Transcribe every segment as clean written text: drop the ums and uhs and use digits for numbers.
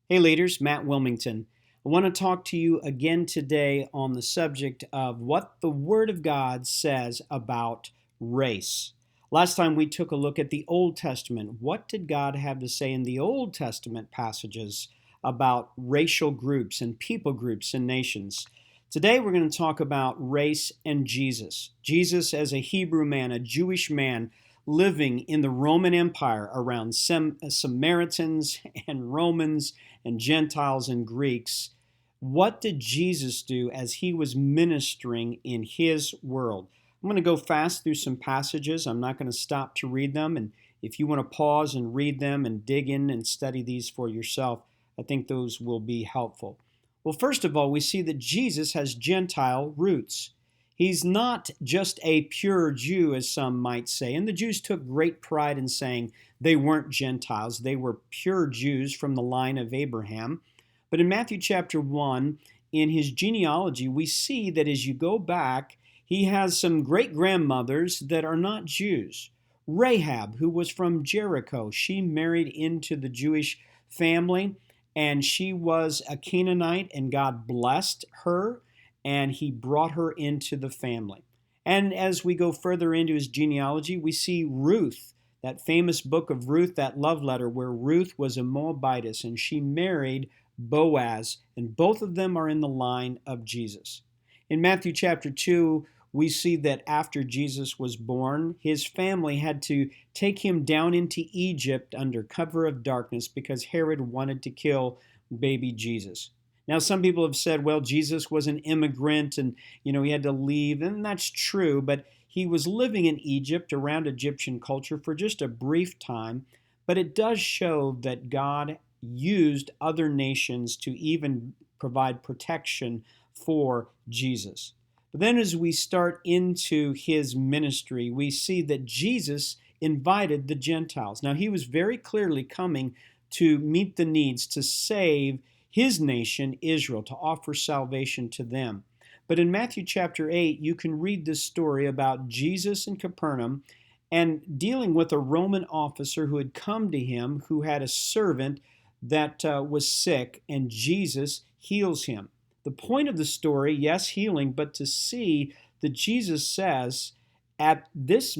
Hey leaders, Matt Wilmington. I want to talk to you again today on the subject of what the Word of God says about race. Last time we took a look at the Old Testament. What did God have to say in the Old Testament passages about racial groups and people groups and nations? Today we're going to talk about race and Jesus. Jesus as a Hebrew man, a Jewish man, living in the Roman Empire around Samaritans and Romans and Gentiles and Greeks. What did Jesus do as he was ministering in his world? I'm going to go fast through some passages. I'm not going to stop to read them. And if you want to pause and read them and dig in and study these for yourself, I think those will be helpful. Well, first of all, we see that Jesus has Gentile roots. He's not just a pure Jew, as some might say. And the Jews took great pride in saying they weren't Gentiles. They were pure Jews from the line of Abraham. But in Matthew chapter 1, in his genealogy, we see that as you go back, he has some great-grandmothers that are not Jews. Rahab, who was from Jericho, she married into the Jewish family, and she was a Canaanite, and God blessed her, and he brought her into the family. And as we go further into his genealogy, we see Ruth, that famous book of Ruth, that love letter where Ruth was a Moabitess and she married Boaz, and both of them are in the line of Jesus. In Matthew chapter 2, we see that after Jesus was born, his family had to take him down into Egypt under cover of darkness because Herod wanted to kill baby Jesus. Now, some people have said, well, Jesus was an immigrant and, he had to leave, and that's true, but he was living in Egypt around Egyptian culture for just a brief time, but it does show that God used other nations to even provide protection for Jesus. But then as we start into his ministry, we see that Jesus invited the Gentiles. Now, he was very clearly coming to meet the needs, to save his nation, Israel, to offer salvation to them. But in Matthew chapter 8, you can read this story about Jesus in Capernaum and dealing with a Roman officer who had come to him who had a servant that was sick, and Jesus heals him. The point of the story, yes, healing, but to see that Jesus says, at this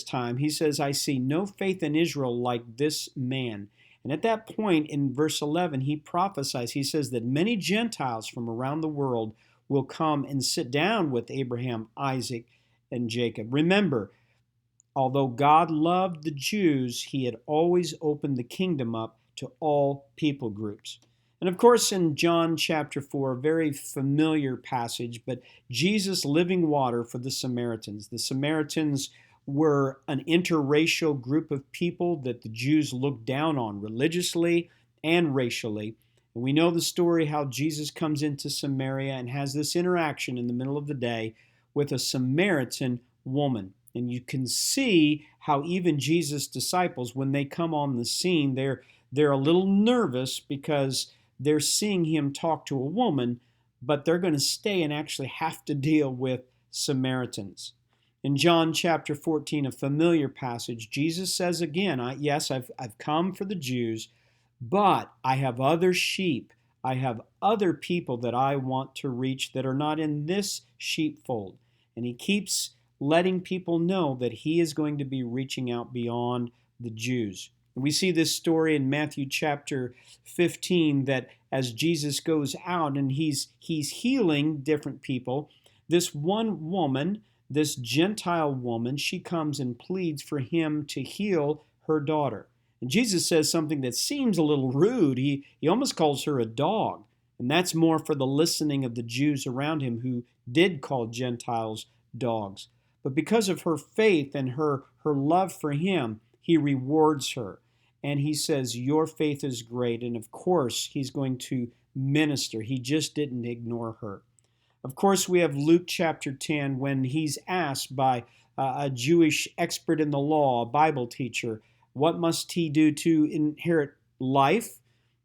time, he says, I see no faith in Israel like this man. And at that point in verse 11, he prophesies, he says that many Gentiles from around the world will come and sit down with Abraham, Isaac, and Jacob. Remember, although God loved the Jews, he had always opened the kingdom up to all people groups. And of course, in John chapter 4, a very familiar passage, but Jesus living water for the Samaritans. The Samaritans were an interracial group of people that the Jews looked down on religiously and racially. And we know the story how Jesus comes into Samaria and has this interaction in the middle of the day with a Samaritan woman. And you can see how even Jesus' disciples, when they come on the scene, they're a little nervous because they're seeing him talk to a woman, but they're going to stay and actually have to deal with Samaritans. In John chapter 14, a familiar passage, Jesus says again, I've come for the Jews, but I have other sheep. I have other people that I want to reach that are not in this sheepfold. And he keeps letting people know that he is going to be reaching out beyond the Jews. And we see this story in Matthew chapter 15 that as Jesus goes out and he's healing different people, this one woman, this Gentile woman, she comes and pleads for him to heal her daughter. And Jesus says something that seems a little rude. He almost calls her a dog. And that's more for the listening of the Jews around him who did call Gentiles dogs. But because of her faith and her love for him, he rewards her. And he says, your faith is great. And of course, he's going to minister. He just didn't ignore her. Of course, we have Luke chapter 10 when he's asked by a Jewish expert in the law, a Bible teacher, what must he do to inherit life?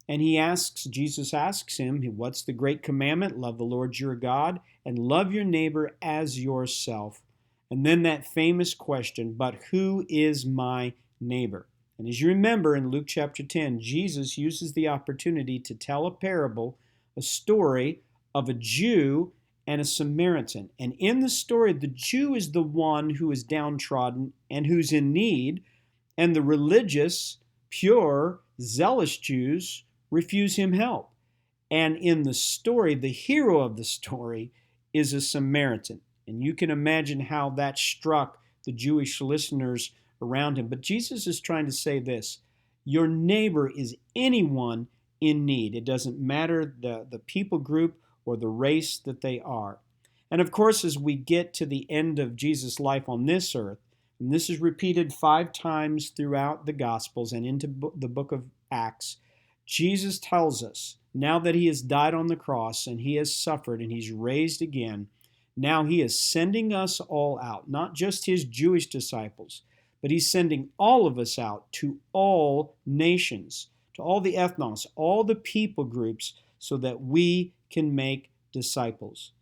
And Jesus asks him, what's the great commandment? Love the Lord your God and love your neighbor as yourself. And then that famous question, but who is my neighbor? And as you remember in Luke chapter 10, Jesus uses the opportunity to tell a parable, a story of a Jew and a Samaritan. And in the story, the Jew is the one who is downtrodden and who's in need, and the religious, pure, zealous Jews refuse him help. And in the story, the hero of the story is a Samaritan. And you can imagine how that struck the Jewish listeners around him. But Jesus is trying to say this: your neighbor is anyone in need. It doesn't matter the people group or the race that they are. And of course, as we get to the end of Jesus' life on this earth, and this is repeated 5 times throughout the Gospels and into the book of Acts, Jesus tells us, now that he has died on the cross and he has suffered and he's raised again, now he is sending us all out, not just his Jewish disciples, but he's sending all of us out to all nations, to all the ethnos, all the people groups, so that we can make disciples.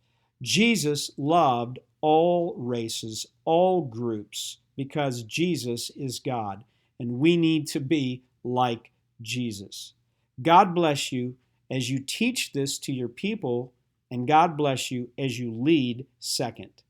Jesus loved all races, all groups, because Jesus is God, and we need to be like Jesus. God bless you as you teach this to your people, and God bless you as you lead second.